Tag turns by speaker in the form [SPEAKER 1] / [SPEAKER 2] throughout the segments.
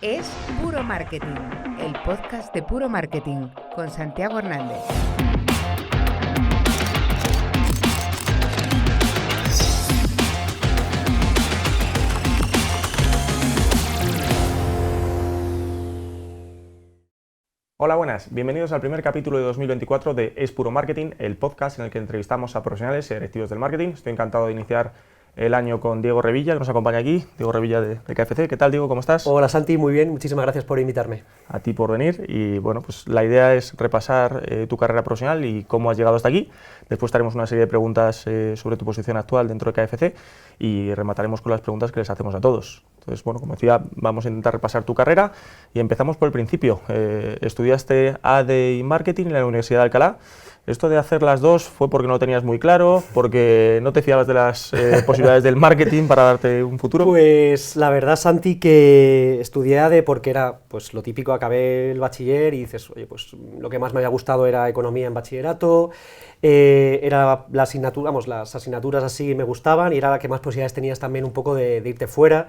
[SPEAKER 1] es Puro Marketing, el podcast de Puro Marketing con Santiago Hernández.
[SPEAKER 2] Hola, buenas. Bienvenidos al primer capítulo de 2024 de Es Puro Marketing, el podcast en el que entrevistamos a profesionales y directivos del marketing. Estoy encantado de iniciar el año con Diego Revilla, que nos acompaña aquí. Diego Revilla de KFC. ¿Qué tal, Diego? ¿Cómo estás?
[SPEAKER 3] Hola, Santi. Muy bien. Muchísimas gracias por invitarme.
[SPEAKER 2] A ti por venir. Y bueno, pues la idea es repasar tu carrera profesional y cómo has llegado hasta aquí. Después haremos una serie de preguntas sobre tu posición actual dentro de KFC y remataremos con las preguntas que les hacemos a todos. Entonces, bueno, como decía, vamos a intentar repasar tu carrera y empezamos por el principio. Estudiaste AD y Marketing en la Universidad de Alcalá. ¿Esto de hacer las dos fue porque no lo tenías muy claro, porque no te fiabas de las posibilidades del marketing para darte un futuro?
[SPEAKER 3] Pues la verdad, Santi, que estudié AD porque era pues lo típico, acabé el bachiller y dices, oye, pues lo que más me había gustado era economía en bachillerato, era la asignatura, las asignaturas así me gustaban y era la que más posibilidades tenías también un poco de irte fuera.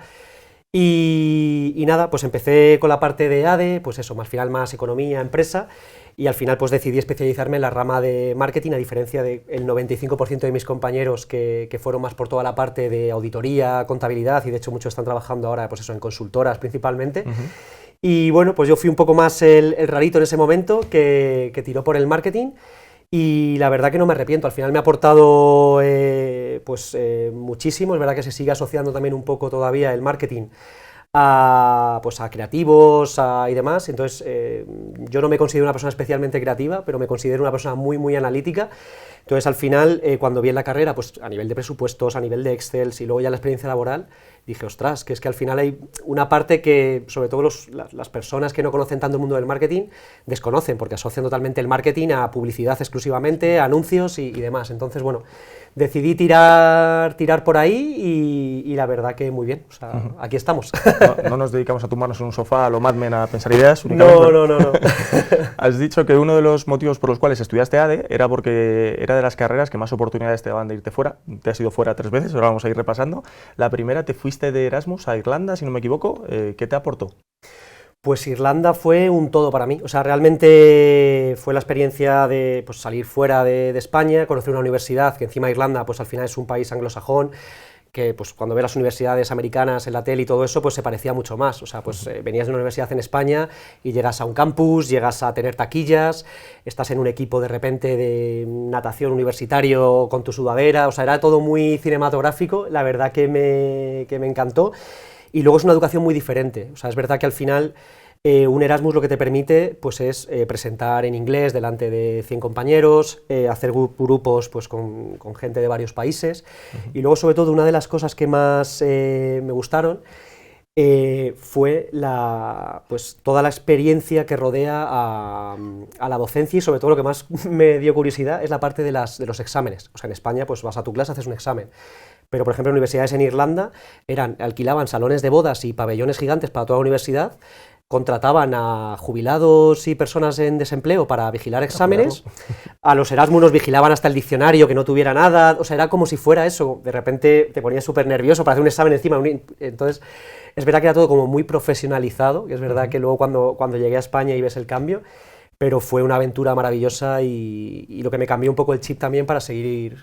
[SPEAKER 3] Y nada, pues empecé con la parte de AD, pues eso, al final más economía, empresa, y al final pues decidí especializarme en la rama de marketing, a diferencia del 95% de mis compañeros que fueron más por toda la parte de auditoría, contabilidad, y de hecho muchos están trabajando ahora pues eso, en consultoras principalmente. Y bueno, pues yo fui un poco más el rarito en ese momento que tiró por el marketing. Y la verdad que no me arrepiento, al final me ha aportado muchísimo. Es verdad que se sigue asociando también un poco todavía el marketing a creativos y demás, entonces yo no me considero una persona especialmente creativa, pero me considero una persona muy, muy analítica. Entonces al final, cuando vi en la carrera, pues a nivel de presupuestos, a nivel de Excel y luego ya la experiencia laboral, dije, ostras, que es que al final hay una parte que, sobre todo las personas que no conocen tanto el mundo del marketing, desconocen, porque asocian totalmente el marketing a publicidad exclusivamente, a anuncios y demás. Entonces, bueno, decidí tirar por ahí y la verdad que muy bien, o sea, aquí estamos.
[SPEAKER 2] No nos dedicamos a tumbarnos en un sofá a lo Mad Men a pensar ideas únicamente.
[SPEAKER 3] No.
[SPEAKER 2] Has dicho que uno de los motivos por los cuales estudiaste ADE era porque era de las carreras que más oportunidades te daban de irte fuera. Te has ido fuera 3 veces, ahora vamos a ir repasando. La primera, te fuiste de Erasmus a Irlanda, si no me equivoco. ¿Qué te aportó?
[SPEAKER 3] Pues Irlanda fue un todo para mí, o sea, realmente fue la experiencia de pues, salir fuera de España, conocer una universidad, que encima Irlanda pues al final es un país anglosajón, que pues cuando ves las universidades americanas en la tele y todo eso, pues se parecía mucho más, o sea, pues venías de una universidad en España y llegas a un campus, llegas a tener taquillas, estás en un equipo de repente de natación universitario con tu sudadera, o sea, era todo muy cinematográfico, la verdad que me encantó. Y luego es una educación muy diferente, o sea, es verdad que al final un Erasmus lo que te permite pues es presentar en inglés delante de 100 compañeros, hacer grupos pues con gente de varios países, y luego sobre todo una de las cosas que más me gustaron fue toda la experiencia que rodea a la docencia, y sobre todo lo que más me dio curiosidad es la parte de los exámenes. O sea, en España pues vas a tu clase, haces un examen. Pero, por ejemplo, universidades en Irlanda alquilaban salones de bodas y pabellones gigantes para toda la universidad, contrataban a jubilados y personas en desempleo para vigilar exámenes, a los Erasmus nos vigilaban hasta el diccionario, que no tuviera nada, o sea, era como si fuera eso, de repente te ponías súper nervioso para hacer un examen encima, entonces es verdad que era todo como muy profesionalizado, que es verdad que luego cuando llegué a España y ves el cambio, pero fue una aventura maravillosa y lo que me cambió un poco el chip también para seguir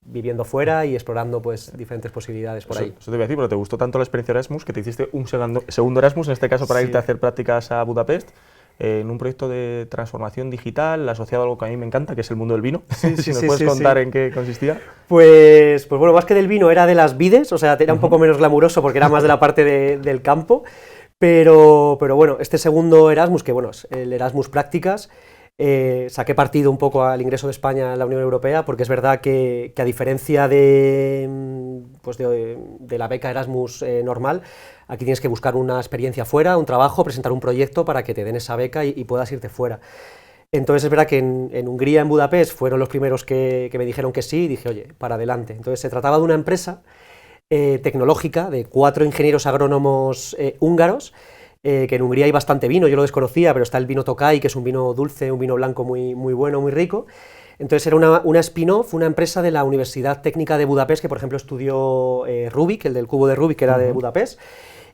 [SPEAKER 3] viviendo fuera y explorando pues diferentes posibilidades por ahí.
[SPEAKER 2] Eso te voy a decir, pero te gustó tanto la experiencia Erasmus que te hiciste un segundo Erasmus, en este caso para irte a hacer prácticas a Budapest, en un proyecto de transformación digital asociado a algo que a mí me encanta, que es el mundo del vino. Si nos puedes contar en qué consistía.
[SPEAKER 3] Pues bueno, más que del vino era de las vides, o sea, era un poco menos glamuroso porque era más de la parte del campo. Pero bueno, este segundo Erasmus, que bueno, es el Erasmus Prácticas, saqué partido un poco al ingreso de España en la Unión Europea, porque es verdad que a diferencia de la beca Erasmus normal, aquí tienes que buscar una experiencia fuera, un trabajo, presentar un proyecto para que te den esa beca y puedas irte fuera. Entonces es verdad que en Hungría, en Budapest, fueron los primeros que me dijeron que sí, y dije, oye, para adelante. Entonces se trataba de una empresa tecnológica de 4 ingenieros agrónomos húngaros, que en Hungría hay bastante vino, yo lo desconocía, pero está el vino Tokai, que es un vino dulce, un vino blanco muy, muy bueno, muy rico. Entonces era una spin-off, una empresa de la Universidad Técnica de Budapest, que por ejemplo estudió Rubik, el del cubo de Rubik, que era de Budapest,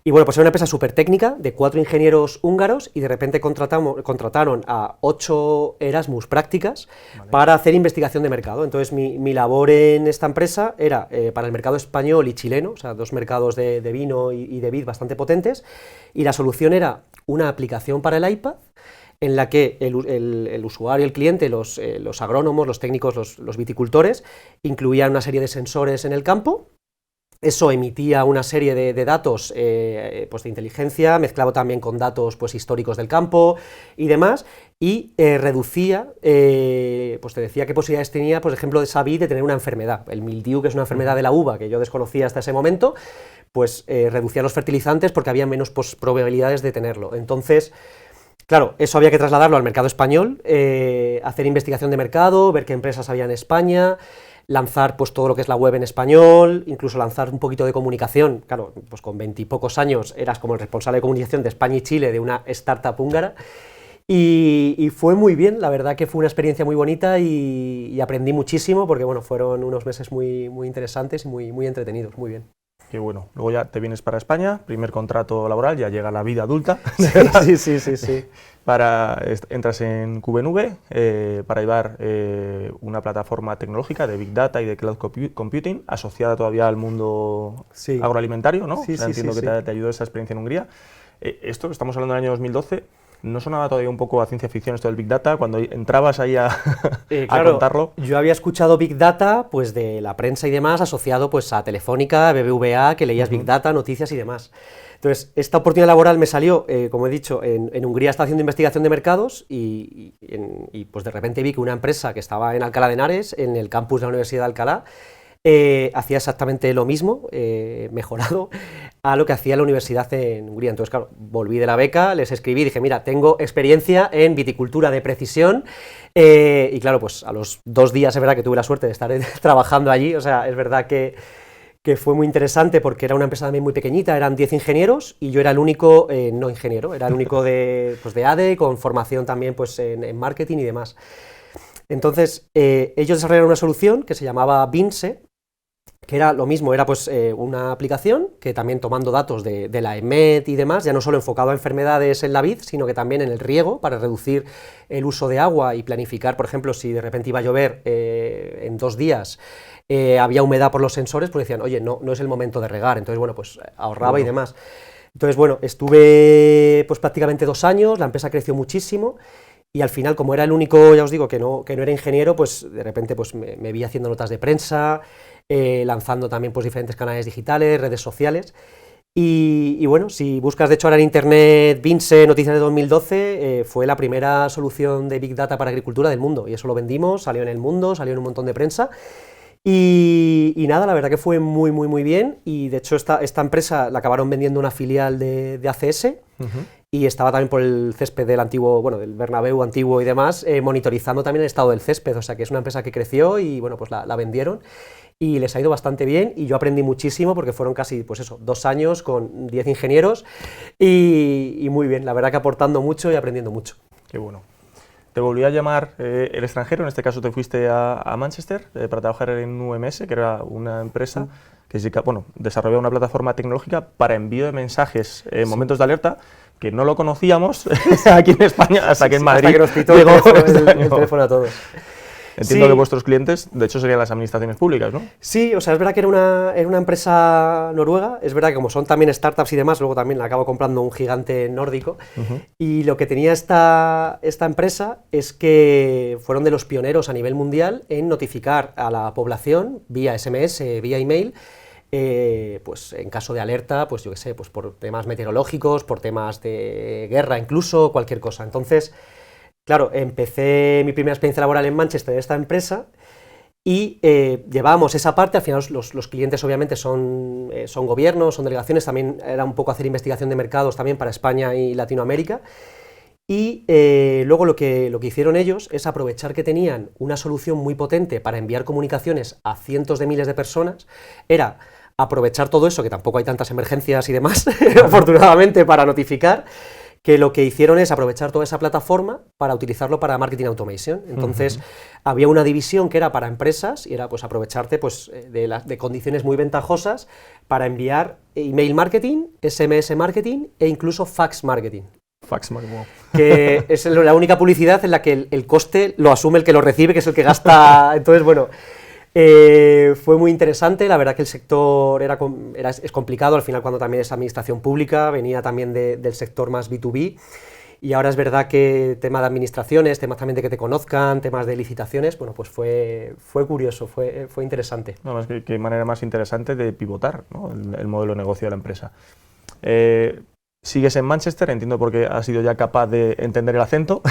[SPEAKER 3] Y bueno, pues era una empresa súper técnica, de 4 ingenieros húngaros, y de repente contrataron a 8 Erasmus prácticas para hacer investigación de mercado. Entonces mi labor en esta empresa era para el mercado español y chileno, o sea, 2 mercados de vino y de vid bastante potentes, y la solución era una aplicación para el iPad, en la que el usuario, el cliente, los agrónomos, los técnicos, los viticultores, incluían una serie de sensores en el campo. Eso emitía una serie de datos pues de inteligencia, mezclado también con datos pues históricos del campo y demás, y reducía, pues te decía qué posibilidades tenía, por ejemplo, de esa vid de tener una enfermedad. El mildiu, que es una enfermedad de la uva que yo desconocía hasta ese momento, pues reducía los fertilizantes porque había menos probabilidades de tenerlo. Entonces, claro, eso había que trasladarlo al mercado español, hacer investigación de mercado, ver qué empresas había en España, lanzar pues todo lo que es la web en español, incluso lanzar un poquito de comunicación. Claro, pues con 20 y pocos años eras como el responsable de comunicación de España y Chile de una startup húngara, y fue muy bien, la verdad que fue una experiencia muy bonita y aprendí muchísimo, porque bueno, fueron unos meses muy, muy interesantes y muy entretenidos, muy bien.
[SPEAKER 2] Qué bueno. Luego ya te vienes para España, primer contrato laboral, ya llega la vida adulta.
[SPEAKER 3] Sí.
[SPEAKER 2] Entras en QVNV para llevar una plataforma tecnológica de Big Data y de Cloud Computing asociada todavía al mundo agroalimentario, ¿no? Entiendo que te ayudó esa experiencia en Hungría. Esto, estamos hablando del año 2012, ¿no sonaba todavía un poco a ciencia ficción esto del Big Data cuando entrabas ahí a contarlo?
[SPEAKER 3] Yo había escuchado Big Data pues de la prensa y demás, asociado pues a Telefónica, BBVA, que leías Big Data, noticias y demás. Entonces, esta oportunidad laboral me salió, como he dicho, en Hungría estaba haciendo investigación de mercados y pues de repente vi que una empresa que estaba en Alcalá de Henares, en el campus de la Universidad de Alcalá, hacía exactamente lo mismo, mejorado, a lo que hacía la universidad en Hungría. Entonces, claro, volví de la beca, les escribí y dije, mira, tengo experiencia en viticultura de precisión, y claro, pues a los 2 días es verdad que tuve la suerte de estar trabajando allí. O sea, es verdad que fue muy interesante porque era una empresa también muy pequeñita, eran 10 ingenieros y yo era el único no ingeniero, era el único de ADE, con formación también pues en marketing y demás. Entonces, ellos desarrollaron una solución que se llamaba Vince, que era lo mismo, era pues una aplicación que también tomando datos de la EMET y demás, ya no solo enfocado a enfermedades en la vid, sino que también en el riego, para reducir el uso de agua y planificar, por ejemplo, si de repente iba a llover en 2 días, había humedad por los sensores, pues decían, oye, no es el momento de regar, entonces bueno, pues ahorraba y demás. Entonces bueno, estuve pues prácticamente 2 años, la empresa creció muchísimo. Y al final, como era el único, ya os digo, que no era ingeniero, pues de repente pues me vi haciendo notas de prensa, lanzando también pues diferentes canales digitales, redes sociales. Y bueno, si buscas de hecho ahora en internet Vince Noticias de 2012, fue la primera solución de Big Data para agricultura del mundo. Y eso lo vendimos, salió en El Mundo, salió en un montón de prensa. Y nada, la verdad que fue muy bien. Y de hecho esta empresa la acabaron vendiendo una filial de ACS. Y estaba también por el césped del antiguo, bueno, del Bernabéu antiguo y demás, monitorizando también el estado del césped. O sea que es una empresa que creció y bueno, pues la vendieron y les ha ido bastante bien, y yo aprendí muchísimo porque fueron casi, pues eso, 2 años con 10 ingenieros y muy bien, la verdad que aportando mucho y aprendiendo mucho.
[SPEAKER 2] Qué bueno. Te volvió a llamar el extranjero, en este caso te fuiste a Manchester para trabajar en UMS, que era una empresa que desarrollaba una plataforma tecnológica para envío de mensajes en momentos de alerta, que no lo conocíamos aquí en España, hasta que en Madrid
[SPEAKER 3] hasta que nos
[SPEAKER 2] llegó
[SPEAKER 3] el teléfono a todos.
[SPEAKER 2] Entiendo que vuestros clientes, de hecho, serían las administraciones públicas, ¿no?
[SPEAKER 3] Sí, o sea, es verdad que era una empresa noruega, es verdad que como son también startups y demás, luego también la acabo comprando un gigante nórdico, y lo que tenía esta empresa es que fueron de los pioneros a nivel mundial en notificar a la población vía SMS, vía email, pues en caso de alerta, pues yo qué sé, pues por temas meteorológicos, por temas de guerra incluso, cualquier cosa. Entonces, claro, empecé mi primera experiencia laboral en Manchester en esta empresa y llevábamos esa parte. Al final los clientes obviamente son gobiernos, son delegaciones, también era un poco hacer investigación de mercados también para España y Latinoamérica. Y luego lo que hicieron ellos es aprovechar que tenían una solución muy potente para enviar comunicaciones a cientos de miles de personas, era aprovechar todo eso, que tampoco hay tantas emergencias y demás, afortunadamente, para notificar, que lo que hicieron es aprovechar toda esa plataforma para utilizarlo para marketing automation. Entonces, había una división que era para empresas y era pues aprovecharte pues, de condiciones muy ventajosas para enviar email marketing, SMS marketing e incluso fax marketing.
[SPEAKER 2] Fax marketing, wow.
[SPEAKER 3] Que es la única publicidad en la que el coste lo asume el que lo recibe, que es el que gasta. Entonces, bueno, fue muy interesante. La verdad que el sector es complicado, al final cuando también es administración pública, venía también del sector más B2B, y ahora es verdad que tema de administraciones, temas también de que te conozcan, temas de licitaciones, bueno, pues fue curioso, fue interesante.
[SPEAKER 2] No, más que manera más interesante de pivotar, ¿no? el modelo de negocio de la empresa. Sigues en Manchester, entiendo porque has sido ya capaz de entender el acento.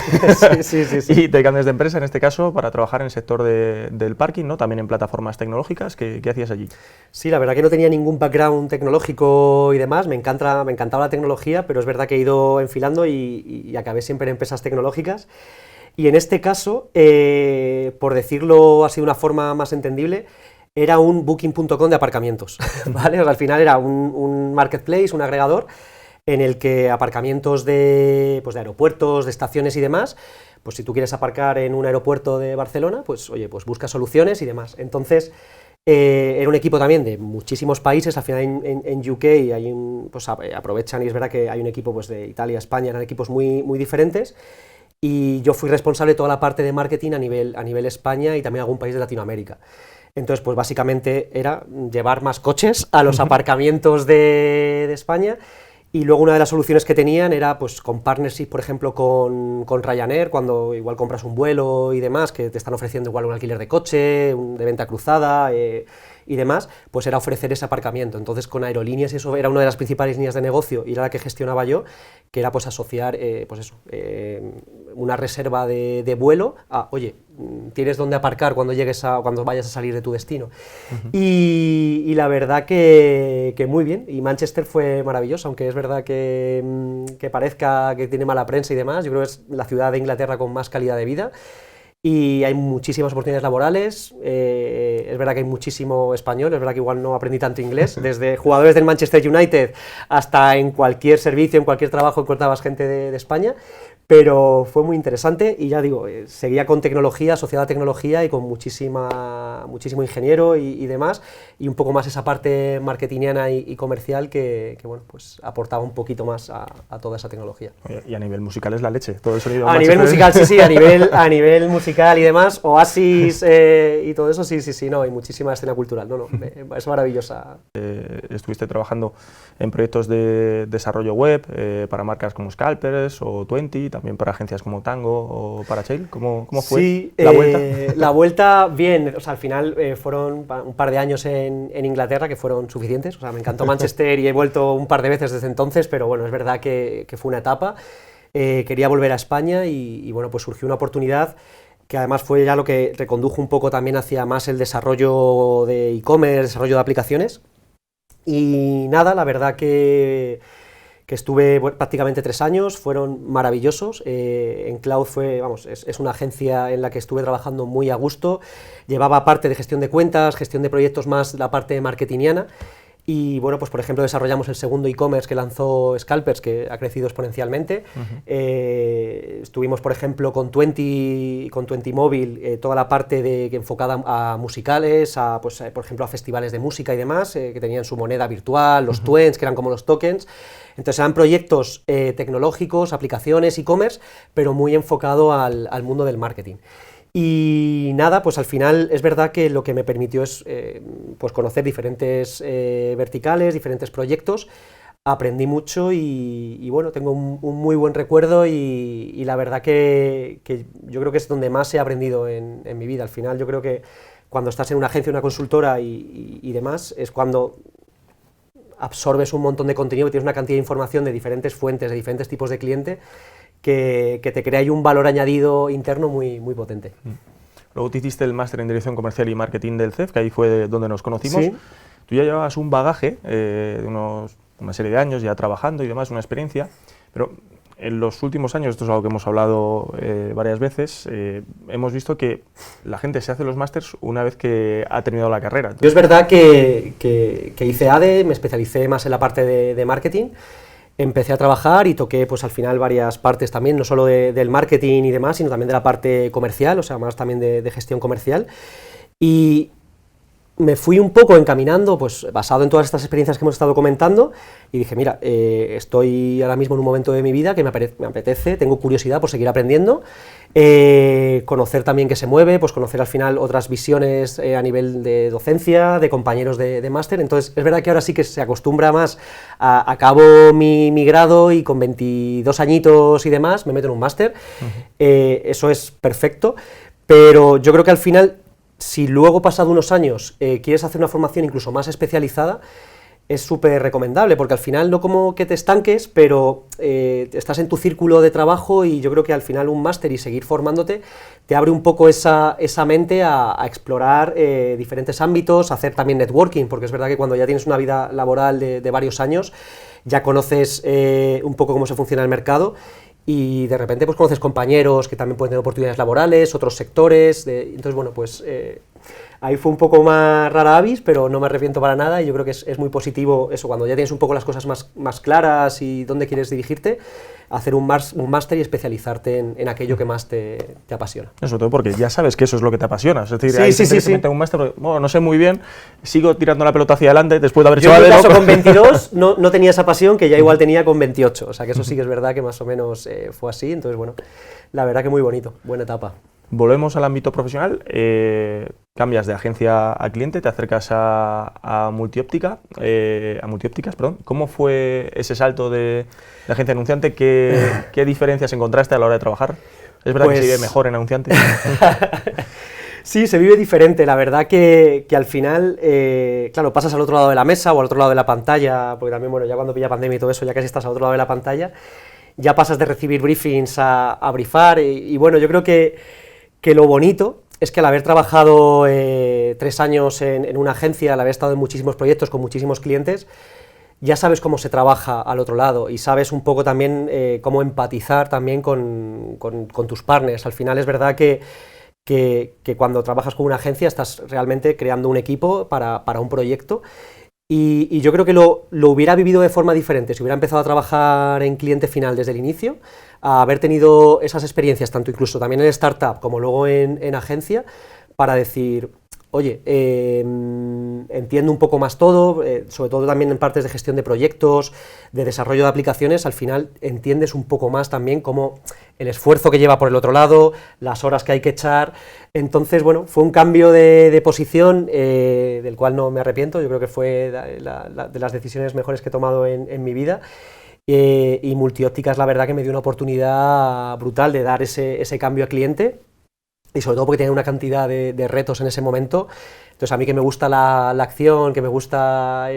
[SPEAKER 3] Sí.
[SPEAKER 2] Y te cambias de empresa, en este caso, para trabajar en el sector del parking, ¿no? También en plataformas tecnológicas. ¿Qué hacías allí? Sí,
[SPEAKER 3] la verdad que no tenía ningún background tecnológico y demás, me encantaba la tecnología, pero es verdad que he ido enfilando y acabé siempre en empresas tecnológicas. Y en este caso, por decirlo así de una forma más entendible, era un booking.com de aparcamientos, ¿vale? O sea, al final era un marketplace, un agregador, en el que aparcamientos de aeropuertos, de estaciones y demás, pues si tú quieres aparcar en un aeropuerto de Barcelona, pues oye, pues busca soluciones y demás. Entonces, era un equipo también de muchísimos países, al final en UK pues aprovechan, y es verdad que hay un equipo pues de Italia, España, eran equipos muy, muy diferentes, y yo fui responsable de toda la parte de marketing a nivel España y también algún país de Latinoamérica. Entonces, pues básicamente era llevar más coches a los aparcamientos de España. Y luego una de las soluciones que tenían era pues con partnership, por ejemplo, con Ryanair, cuando igual compras un vuelo y demás, que te están ofreciendo igual un alquiler de coche, de venta cruzada y demás, pues era ofrecer ese aparcamiento. Entonces con aerolíneas, eso era una de las principales líneas de negocio y era la que gestionaba yo, que era pues asociar una reserva de vuelo a, oye, tienes dónde aparcar cuando vayas a salir de tu destino. Y la verdad que muy bien, y Manchester fue maravilloso, aunque es verdad que parezca que tiene mala prensa y demás. Yo creo que es la ciudad de Inglaterra con más calidad de vida y hay muchísimas oportunidades laborales. Es verdad que hay muchísimo español, es verdad que igual no aprendí tanto inglés, desde jugadores del Manchester United hasta en cualquier servicio, en cualquier trabajo encontrabas gente de España. Pero fue muy interesante y ya digo, seguía con tecnología, asociada a tecnología y con muchísimo ingeniero y demás, y un poco más esa parte marketingiana y comercial que bueno, pues aportaba un poquito más a toda esa tecnología.
[SPEAKER 2] Y a nivel musical es la leche, todo el sonido.
[SPEAKER 3] A nivel musical, sí, a nivel musical y demás, Oasis y todo eso, sí, no, y muchísima escena cultural, es maravillosa.
[SPEAKER 2] Estuviste trabajando en proyectos de desarrollo web para marcas como Scalpers o 20, también para agencias como Tango o Parachail. ¿Cómo fue la vuelta?
[SPEAKER 3] La vuelta, bien, o sea, al final fueron un par de años en Inglaterra que fueron suficientes, o sea, me encantó Manchester y he vuelto un par de veces desde entonces, pero bueno, es verdad que fue una etapa. Quería volver a España y bueno, pues surgió una oportunidad que además fue ya lo que recondujo un poco también hacia más el desarrollo de e-commerce, desarrollo de aplicaciones. Y nada, la verdad que estuve prácticamente 3 años, fueron maravillosos. En Cloud es una agencia en la que estuve trabajando muy a gusto, llevaba parte de gestión de cuentas, gestión de proyectos más la parte marketingiana. Y bueno, pues por ejemplo desarrollamos el segundo e-commerce que lanzó Scalpers, que ha crecido exponencialmente. Estuvimos, por ejemplo, con 20 Mobile, toda la parte enfocada a musicales, por ejemplo, a festivales de música y demás, que tenían su moneda virtual, los Twents, que eran como los tokens. Entonces eran proyectos tecnológicos, aplicaciones, e-commerce, pero muy enfocado al mundo del marketing. Y nada, pues al final es verdad que lo que me permitió es pues conocer diferentes verticales, diferentes proyectos, aprendí mucho y bueno, tengo un muy buen recuerdo y la verdad que yo creo que es donde más he aprendido en mi vida. Al final yo creo que cuando estás en una agencia, una consultora y demás, es cuando absorbes un montón de contenido y tienes una cantidad de información de diferentes fuentes, de diferentes tipos de cliente, que te crea ahí un valor añadido interno muy, muy potente.
[SPEAKER 2] Luego te hiciste el máster en Dirección Comercial y Marketing del CEF, que ahí fue donde nos conocimos.
[SPEAKER 3] Sí.
[SPEAKER 2] Tú ya llevabas un bagaje de una serie de años ya trabajando y demás, una experiencia, pero en los últimos años, esto es algo que hemos hablado varias veces, hemos visto que la gente se hace los másters una vez que ha terminado la carrera. Entonces,
[SPEAKER 3] yo es verdad que hice ADE, me especialicé más en la parte de marketing. empecé a trabajar y toqué pues al final varias partes también, no solo del marketing y demás, sino también de la parte comercial, o sea, más también de gestión comercial. Y me fui un poco encaminando, pues basado en todas estas experiencias que hemos estado comentando, y dije, mira, estoy ahora mismo en un momento de mi vida que me apetece, tengo curiosidad por seguir aprendiendo, conocer también qué se mueve, pues conocer al final otras visiones a nivel de docencia, de compañeros de máster. Entonces es verdad que ahora sí que se acostumbra más acabo mi grado y con 22 añitos y demás me meto en un máster. Eso es perfecto, pero yo creo que al final, si luego, pasado unos años, quieres hacer una formación incluso más especializada, es súper recomendable, porque al final no como que te estanques, pero estás en tu círculo de trabajo y yo creo que al final un máster y seguir formándote te abre un poco esa mente a explorar diferentes ámbitos, a hacer también networking, porque es verdad que cuando ya tienes una vida laboral de varios años, ya conoces un poco cómo se funciona el mercado. Y de repente pues conoces compañeros que también pueden tener oportunidades laborales, otros sectores, entonces bueno, pues ahí fue un poco más rara avis, pero no me arrepiento para nada y yo creo que es muy positivo eso, cuando ya tienes un poco las cosas más claras y dónde quieres dirigirte, hacer un máster y especializarte en aquello que más te apasiona.
[SPEAKER 2] Sobre todo porque ya sabes que eso es lo que te apasiona, es decir,
[SPEAKER 3] sí,
[SPEAKER 2] hay gente que se mete en un máster porque, bueno, no sé muy bien, sigo tirando la pelota hacia adelante después de haber hecho
[SPEAKER 3] algo. Yo en mi caso
[SPEAKER 2] ¿no?
[SPEAKER 3] con 22 no tenía esa pasión que ya igual tenía con 28, o sea que eso sí que es verdad que más o menos fue así, entonces bueno, la verdad que muy bonito, buena etapa.
[SPEAKER 2] Volvemos al ámbito profesional, cambias de agencia a cliente, te acercas a multiópticas, perdón. ¿Cómo fue ese salto de agencia a anunciante? ¿Qué diferencias encontraste a la hora de trabajar? ¿Es verdad que se vive mejor en anunciante?
[SPEAKER 3] Sí, se vive diferente, la verdad que al final, claro, pasas al otro lado de la mesa o al otro lado de la pantalla, porque también, bueno, ya cuando pilla pandemia y todo eso, ya casi estás al otro lado de la pantalla, ya pasas de recibir briefings a briefar, y bueno, yo creo que lo bonito es que al haber trabajado 3 años en una agencia, al haber estado en muchísimos proyectos con muchísimos clientes, ya sabes cómo se trabaja al otro lado y sabes un poco también cómo empatizar también con tus partners. Al final es verdad que cuando trabajas con una agencia estás realmente creando un equipo para un proyecto. Y yo creo que lo hubiera vivido de forma diferente si hubiera empezado a trabajar en cliente final desde el inicio, a haber tenido esas experiencias, tanto incluso también en startup como luego en agencia, para decir, oye, entiendo un poco más todo, sobre todo también en partes de gestión de proyectos, de desarrollo de aplicaciones, al final entiendes un poco más también cómo el esfuerzo que lleva por el otro lado, las horas que hay que echar. Entonces, bueno, fue un cambio de posición del cual no me arrepiento, yo creo que fue de las decisiones mejores que he tomado en mi vida. Y Multiópticas, la verdad que me dio una oportunidad brutal de dar ese cambio a cliente, y sobre todo porque tenía una cantidad de retos en ese momento. Entonces a mí que me gusta la acción, que me gusta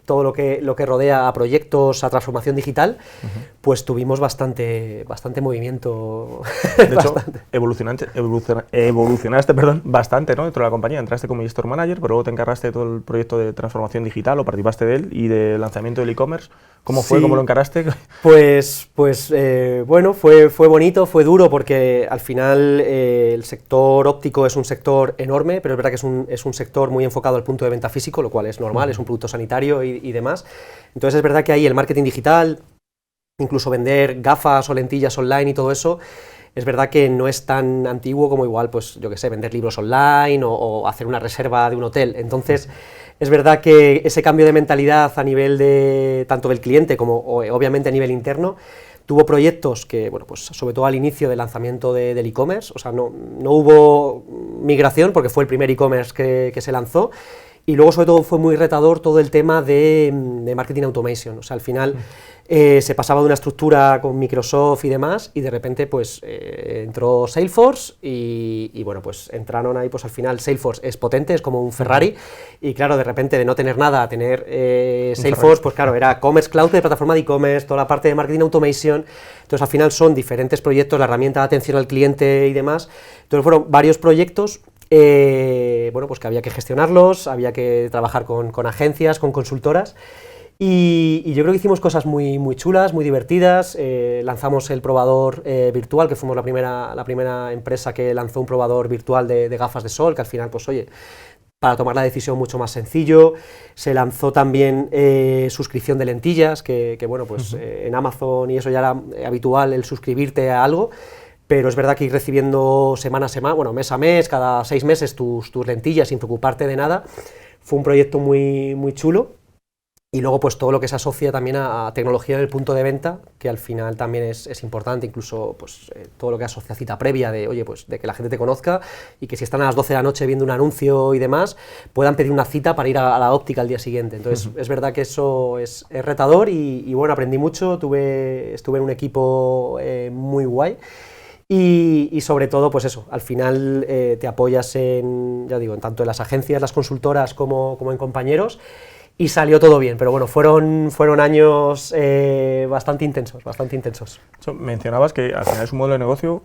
[SPEAKER 3] todo lo que rodea a proyectos, a transformación digital, pues tuvimos bastante movimiento.
[SPEAKER 2] De hecho, evolucionaste bastante, ¿no? Dentro de la compañía, entraste como Store Manager, pero luego te encargaste de todo el proyecto de transformación digital, o participaste de él, y de lanzamiento del e-commerce. ¿Cómo fue? ¿Cómo lo encaraste?
[SPEAKER 3] Pues bueno, fue bonito, fue duro, porque al final el sector óptico es un sector enorme, pero es verdad que es un sector muy enfocado al punto de venta físico, lo cual es normal, es un producto sanitario y demás. Entonces es verdad que ahí el marketing digital, incluso vender gafas o lentillas online y todo eso, es verdad que no es tan antiguo como igual, pues yo que sé, vender libros online o hacer una reserva de un hotel. Entonces es verdad que ese cambio de mentalidad a nivel de tanto del cliente como obviamente a nivel interno, tuvo proyectos que, bueno, pues sobre todo al inicio del lanzamiento del e-commerce, o sea, no hubo migración porque fue el primer e-commerce que se lanzó, y luego sobre todo fue muy retador todo el tema de marketing automation, o sea, al final se pasaba de una estructura con Microsoft y demás, y de repente pues entró Salesforce y bueno, pues entraron ahí, pues al final Salesforce es potente, es como un Ferrari, y claro, de repente de no tener nada a tener Salesforce, pues claro, era Commerce Cloud de plataforma de e-commerce, toda la parte de marketing automation. Entonces al final son diferentes proyectos, la herramienta de atención al cliente y demás. Entonces fueron varios proyectos, bueno, pues que había que gestionarlos, había que trabajar con agencias, con consultoras. Y yo creo que hicimos cosas muy chulas, muy divertidas. Lanzamos el probador virtual, que fuimos la primera empresa que lanzó un probador virtual de gafas de sol, que al final, pues oye, para tomar la decisión mucho más sencillo. Se lanzó también suscripción de lentillas, que bueno, pues en Amazon y eso ya era habitual el suscribirte a algo, pero es verdad que ir recibiendo semana a semana, bueno, mes a mes, cada 6 meses tus lentillas sin preocuparte de nada. Fue un proyecto muy, muy chulo. Y luego pues todo lo que se asocia también a tecnología en el punto de venta, que al final también es importante, incluso pues todo lo que asocia a cita previa de, oye, pues de que la gente te conozca y que si están a las 12 de la noche viendo un anuncio y demás, puedan pedir una cita para ir a la óptica al día siguiente. Entonces es verdad que eso es retador y bueno, aprendí mucho, estuve en un equipo muy guay. Y sobre todo, pues eso, al final te apoyas ya digo, en tanto en las agencias, las consultoras como en compañeros, y salió todo bien, pero bueno, fueron años bastante intensos.
[SPEAKER 2] Mencionabas que al final es un modelo de negocio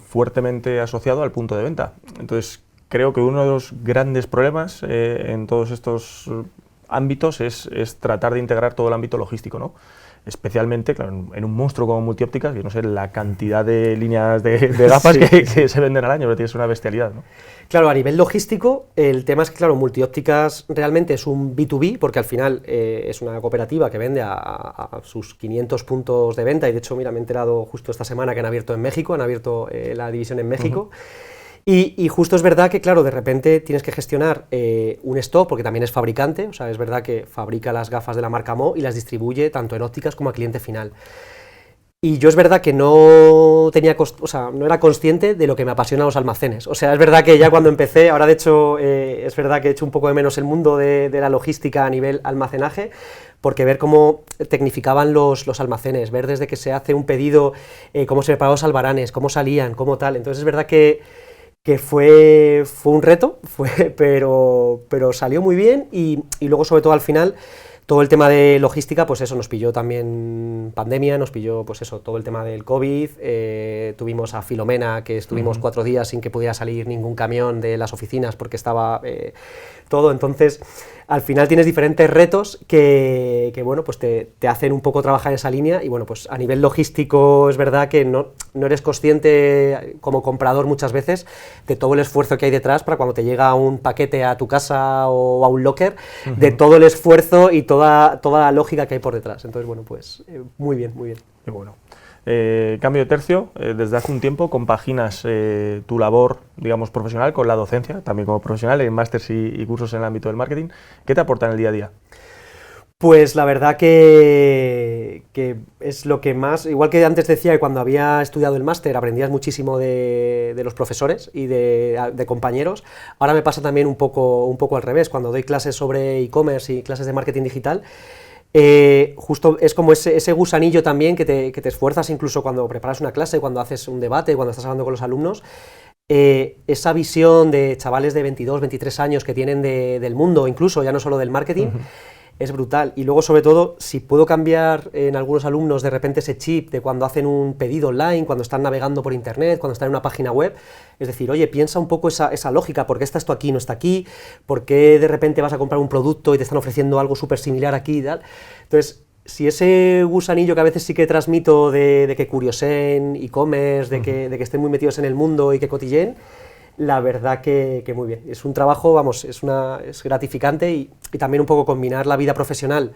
[SPEAKER 2] fuertemente asociado al punto de venta. Entonces, creo que uno de los grandes problemas en todos estos ámbitos es tratar de integrar todo el ámbito logístico, ¿no? Especialmente, claro, en un monstruo como Multiópticas, que no sé la cantidad de líneas de gafas sí, que se venden al año, pero tienes una bestialidad, ¿no?
[SPEAKER 3] Claro, a nivel logístico, el tema es que, claro, Multiópticas realmente es un B2B, porque al final es una cooperativa que vende a sus 500 puntos de venta, y de hecho, mira, me he enterado justo esta semana que han abierto en México, han abierto la división en México. Y justo es verdad que, claro, de repente tienes que gestionar un stock, porque también es fabricante, o sea, es verdad que fabrica las gafas de la marca Mo y las distribuye tanto en ópticas como a cliente final. Y yo es verdad que no era consciente de lo que me apasionan los almacenes. O sea, es verdad que ya cuando empecé, ahora de hecho es verdad que he hecho un poco de menos el mundo de la logística a nivel almacenaje, porque ver cómo tecnificaban los almacenes, ver desde que se hace un pedido, cómo se preparaban los albaranes, cómo salían, cómo tal. Entonces es verdad que fue un reto, pero salió muy bien y luego sobre todo al final todo el tema de logística, pues eso, nos pilló también pandemia, nos pilló pues eso, todo el tema del COVID, tuvimos a Filomena, que estuvimos 4 días sin que pudiera salir ningún camión de las oficinas porque estaba todo, entonces al final tienes diferentes retos que bueno, pues te hacen un poco trabajar en esa línea y bueno, pues a nivel logístico es verdad que no eres consciente como comprador muchas veces de todo el esfuerzo que hay detrás para cuando te llega un paquete a tu casa o a un locker, de todo el esfuerzo y toda la lógica que hay por detrás. Entonces, bueno, pues muy bien, muy bien.
[SPEAKER 2] Qué bueno. Cambio de tercio, desde hace un tiempo compaginas tu labor, digamos, profesional con la docencia, también como profesional en másters y cursos en el ámbito del marketing. ¿Qué te aporta en el día a día?
[SPEAKER 3] Pues la verdad que es lo que más, igual que antes decía que cuando había estudiado el máster aprendías muchísimo de los profesores y de compañeros, ahora me pasa también un poco al revés, cuando doy clases sobre e-commerce y clases de marketing digital, justo es como ese gusanillo también que te esfuerzas incluso cuando preparas una clase, cuando haces un debate, cuando estás hablando con los alumnos, esa visión de chavales de 22, 23 años que tienen del mundo, incluso ya no solo del marketing, es brutal. Y luego, sobre todo, si puedo cambiar en algunos alumnos de repente ese chip de cuando hacen un pedido online, cuando están navegando por internet, cuando están en una página web, es decir, oye, piensa un poco esa lógica, ¿por qué está esto aquí y no está aquí? ¿Por qué de repente vas a comprar un producto y te están ofreciendo algo súper similar aquí y tal? Entonces, si ese gusanillo que a veces sí que transmito de que curioseen e-commerce, de que estén muy metidos en el mundo y que cotilleen, la verdad que muy bien. Es un trabajo, vamos, es gratificante y también un poco combinar la vida profesional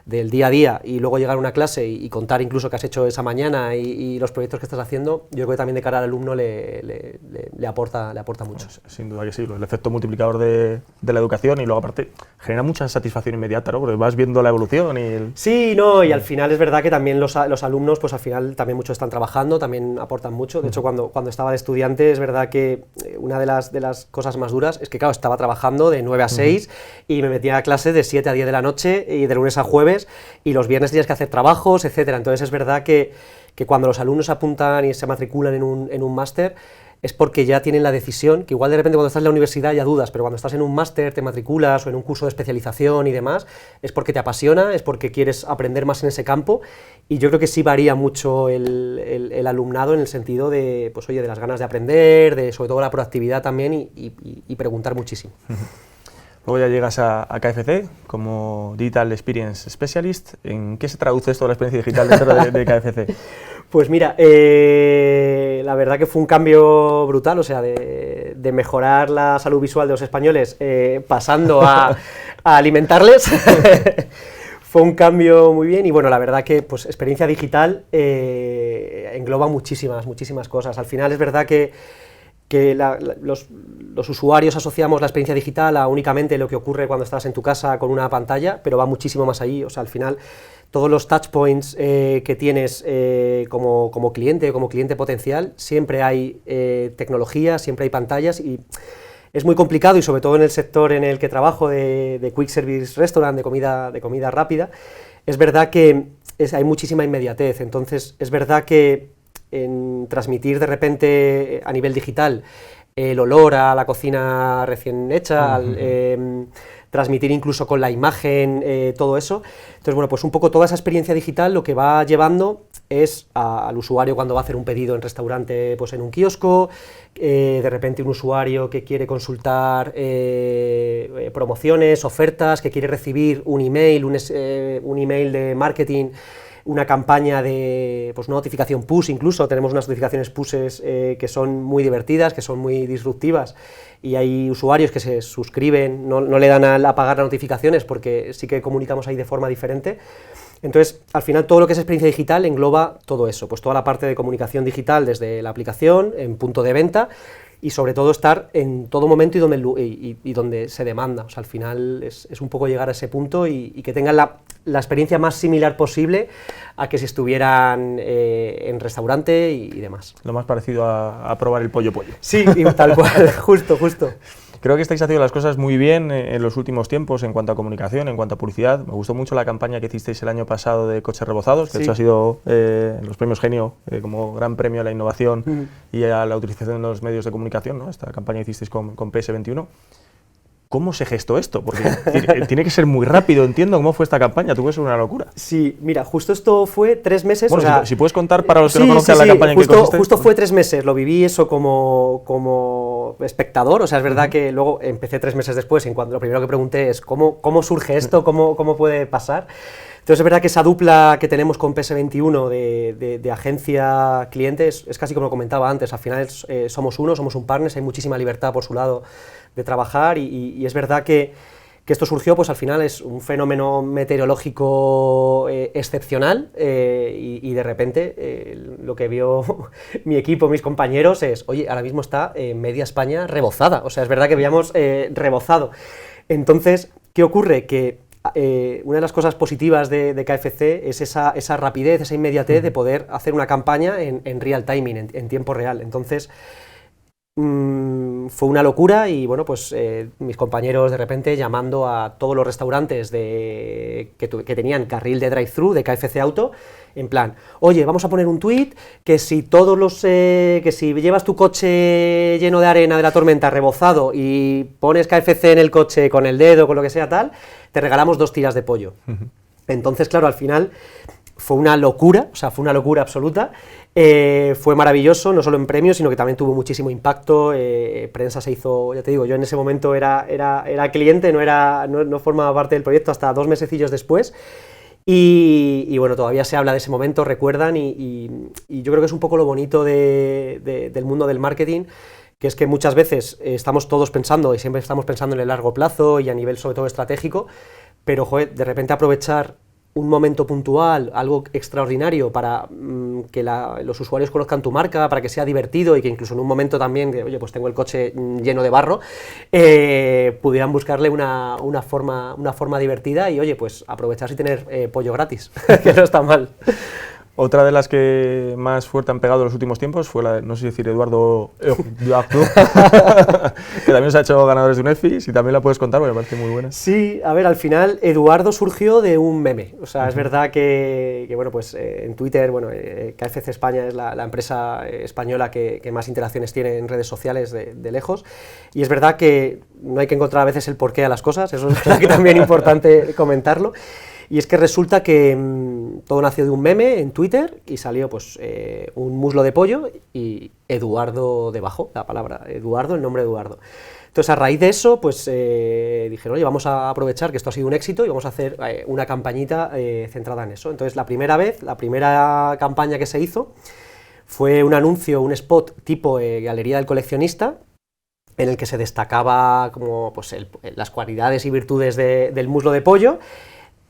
[SPEAKER 3] del día a día y luego llegar a una clase y contar incluso qué has hecho esa mañana y los proyectos que estás haciendo, yo creo que también de cara al alumno le aporta mucho.
[SPEAKER 2] Sin duda que sí, el efecto multiplicador de la educación y luego aparte genera mucha satisfacción inmediata, ¿no? Porque vas viendo la evolución y...
[SPEAKER 3] Sí, no, y al final es verdad que también los alumnos, pues al final también muchos están trabajando, también aportan mucho. De hecho, cuando estaba de estudiante es verdad que una de las cosas más duras es que, claro, estaba trabajando de 9 a 6 y me metía a clases de 7 a 10 de la noche y de lunes a jueves, y los viernes tenías que hacer trabajos, etcétera. Entonces es verdad que cuando los alumnos apuntan y se matriculan en un máster es porque ya tienen la decisión, que igual de repente cuando estás en la universidad ya dudas, pero cuando estás en un máster, te matriculas o en un curso de especialización y demás, es porque te apasiona, es porque quieres aprender más en ese campo, y yo creo que sí varía mucho el alumnado en el sentido de, pues oye, de las ganas de aprender, de sobre todo la proactividad también y preguntar muchísimo.
[SPEAKER 2] Luego ya llegas a KFC como Digital Experience Specialist. ¿En qué se traduce esto de la experiencia digital dentro de KFC?
[SPEAKER 3] Pues mira, la verdad que fue un cambio brutal, o sea, de mejorar la salud visual de los españoles pasando a alimentarles. Fue un cambio muy bien y bueno, la verdad que pues experiencia digital engloba muchísimas cosas. Al final es verdad que los usuarios asociamos la experiencia digital a únicamente lo que ocurre cuando estás en tu casa con una pantalla, pero va muchísimo más allí. O sea, al final todos los touchpoints que tienes como cliente potencial, siempre hay tecnología, siempre hay pantallas y es muy complicado, y sobre todo en el sector en el que trabajo de quick service restaurant, de comida rápida, es verdad que hay muchísima inmediatez. Entonces es verdad que en transmitir de repente a nivel digital el olor a la cocina recién hecha, transmitir incluso con la imagen, todo eso. Entonces, bueno, pues un poco toda esa experiencia digital lo que va llevando es al usuario cuando va a hacer un pedido en restaurante, pues en un kiosco, de repente un usuario que quiere consultar promociones, ofertas, que quiere recibir un email, un email de marketing, una campaña de pues, notificación push, incluso tenemos unas notificaciones pushes que son muy divertidas, que son muy disruptivas, y hay usuarios que se suscriben, no le dan al apagar las notificaciones porque sí que comunicamos ahí de forma diferente. Entonces, al final todo lo que es experiencia digital engloba todo eso, pues toda la parte de comunicación digital desde la aplicación, en punto de venta, y sobre todo estar en todo momento y donde se demanda. O sea, al final es un poco llegar a ese punto y que tengan la experiencia más similar posible a que si estuvieran en restaurante y demás.
[SPEAKER 2] Lo más parecido a probar el pollo.
[SPEAKER 3] Sí, tal cual, justo.
[SPEAKER 2] Creo que estáis haciendo las cosas muy bien en los últimos tiempos en cuanto a comunicación, en cuanto a publicidad. Me gustó mucho la campaña que hicisteis el año pasado de coches rebozados, que de hecho ha sido los premios Genio como gran premio a la innovación y a la utilización de los medios de comunicación, ¿no? Esta campaña que hicisteis con PS21. ¿Cómo se gestó esto? Porque tiene que ser muy rápido, entiendo cómo fue esta campaña, tuvo que ser una locura.
[SPEAKER 3] Sí, mira, justo esto fue 3 meses.
[SPEAKER 2] Bueno,
[SPEAKER 3] o sea,
[SPEAKER 2] si puedes contar para los que no conozcan la campaña en que consiste.
[SPEAKER 3] Justo fue 3 meses, lo viví eso como espectador, o sea, es verdad que luego empecé 3 meses después, y lo primero que pregunté es ¿cómo surge esto? ¿Cómo puede pasar? Entonces es verdad que esa dupla que tenemos con PS21 de agencia-cliente es casi como lo comentaba antes, al final somos un partner, hay muchísima libertad por su lado de trabajar y es verdad que esto surgió, pues al final es un fenómeno meteorológico excepcional y de repente lo que vio mi equipo, mis compañeros es, oye, ahora mismo está media España rebozada, o sea, es verdad que habíamos rebozado. Entonces, ¿qué ocurre? Que una de las cosas positivas de KFC es esa rapidez, esa inmediatez de poder hacer una campaña en real timing, en tiempo real. Entonces, fue una locura y bueno, pues mis compañeros de repente llamando a todos los restaurantes que tenían carril de drive-thru de KFC Auto, en plan, oye, vamos a poner un tweet que si llevas tu coche lleno de arena de la tormenta rebozado y pones KFC en el coche con el dedo, con lo que sea tal, te regalamos 2 tiras de pollo. Entonces, claro, al final fue una locura, o sea, fue una locura absoluta. Fue maravilloso, no solo en premios, sino que también tuvo muchísimo impacto. Prensa se hizo, ya te digo, yo en ese momento era cliente, no formaba parte del proyecto hasta 2 mesecillos después. Y bueno, todavía se habla de ese momento, recuerdan, y yo creo que es un poco lo bonito del mundo del marketing, que es que muchas veces estamos todos pensando, y siempre estamos pensando en el largo plazo y a nivel sobre todo estratégico, pero joder, de repente aprovechar un momento puntual, algo extraordinario para que los usuarios conozcan tu marca, para que sea divertido y que incluso en un momento también, que oye, pues tengo el coche lleno de barro, pudieran buscarle una forma divertida y oye, pues aprovechar y tener pollo gratis, que no está mal.
[SPEAKER 2] Otra de las que más fuerte han pegado en los últimos tiempos fue la, no sé si decir Eduardo, que también se ha hecho ganadores de un EFIS y también la puedes contar porque me parece muy buena.
[SPEAKER 3] Sí, a ver, al final Eduardo surgió de un meme, o sea, es verdad que bueno, pues en Twitter, bueno, KFC España es la empresa española que más interacciones tiene en redes sociales de lejos, y es verdad que no hay que encontrar a veces el porqué a las cosas, eso es también importante comentarlo. Y es que resulta que todo nació de un meme en Twitter y salió pues un muslo de pollo y Eduardo debajo, la palabra Eduardo, el nombre Eduardo. Entonces, a raíz de eso, pues dijeron, oye, vamos a aprovechar que esto ha sido un éxito y vamos a hacer una campañita centrada en eso. Entonces, la primera campaña que se hizo fue un anuncio, un spot tipo Galería del Coleccionista, en el que se destacaba como pues, las cualidades y virtudes del muslo de pollo,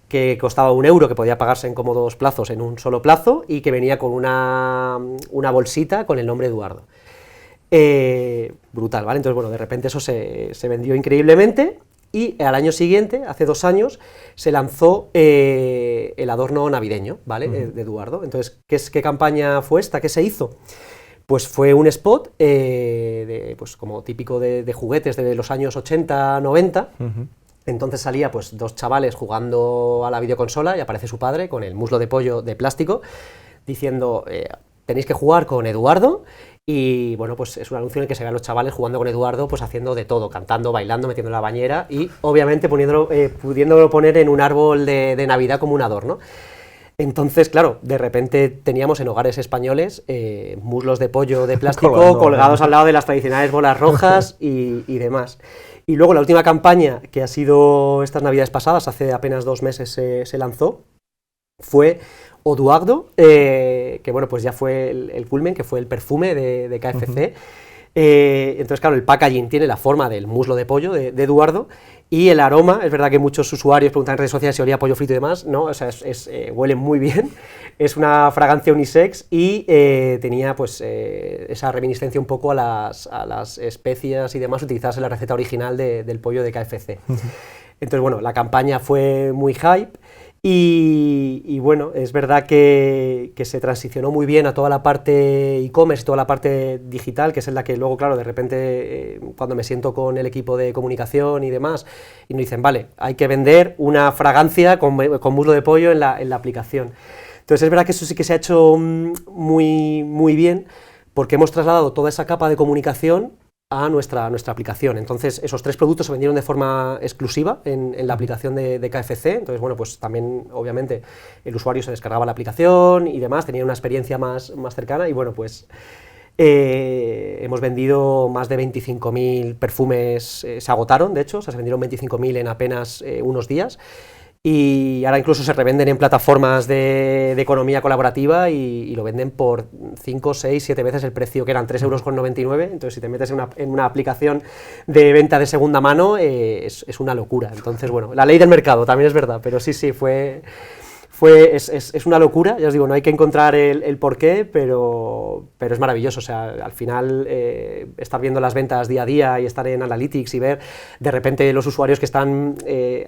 [SPEAKER 3] que costaba €1, que podía pagarse en cómodos plazos en un solo plazo, y que venía con una bolsita con el nombre Eduardo. Brutal, ¿vale? Entonces, bueno, de repente eso se vendió increíblemente, y al año siguiente, hace 2 años, se lanzó el adorno navideño, ¿vale? De Eduardo. Entonces, ¿qué campaña fue esta? ¿Qué se hizo? Pues fue un spot, pues como típico de juguetes de los años 80, 90, entonces salía pues 2 chavales jugando a la videoconsola y aparece su padre con el muslo de pollo de plástico, diciendo, tenéis que jugar con Eduardo. Y bueno, pues es un anuncio en el que se ven los chavales jugando con Eduardo, pues haciendo de todo, cantando, bailando, metiendo en la bañera y obviamente pudiéndolo poner en un árbol de Navidad como un adorno. Entonces, claro, de repente teníamos en hogares españoles muslos de pollo de plástico colgados al lado de las tradicionales bolas rojas y demás. Y luego la última campaña, que ha sido estas Navidades pasadas, hace apenas 2 meses se lanzó, fue Oduagdo, que bueno, pues ya fue el culmen, que fue el perfume de KFC. Entonces, claro, el packaging tiene la forma del muslo de pollo de Eduardo, y el aroma, es verdad que muchos usuarios preguntan en redes sociales si olía a pollo frito y demás, ¿no? O sea, huele muy bien, es una fragancia unisex y tenía pues esa reminiscencia un poco a las especias y demás utilizadas en la receta original del pollo de KFC. Entonces, bueno, la campaña fue muy hype. Y bueno, es verdad que se transicionó muy bien a toda la parte e-commerce, toda la parte digital, que es en la que luego, claro, de repente, cuando me siento con el equipo de comunicación y demás, y nos dicen, vale, hay que vender una fragancia con muslo de pollo en la aplicación. Entonces es verdad que eso sí que se ha hecho muy, muy bien, porque hemos trasladado toda esa capa de comunicación a nuestra aplicación. Entonces, esos 3 productos se vendieron de forma exclusiva en la aplicación de KFC. Entonces, bueno, pues también, obviamente, el usuario se descargaba la aplicación y demás, tenía una experiencia más cercana, y bueno, pues hemos vendido más de 25.000 perfumes, se agotaron, de hecho, o sea, se vendieron 25.000 en apenas unos días. Y ahora incluso se revenden en plataformas de economía colaborativa y lo venden por 5, 6, 7 veces el precio, que eran €3,99. Entonces, si te metes en una aplicación de venta de segunda mano, es una locura. Entonces, bueno, la ley del mercado también es verdad, pero sí, es una locura. Ya os digo, no hay que encontrar el porqué, pero es maravilloso. O sea, al final, estar viendo las ventas día a día y estar en Analytics y ver de repente los usuarios que están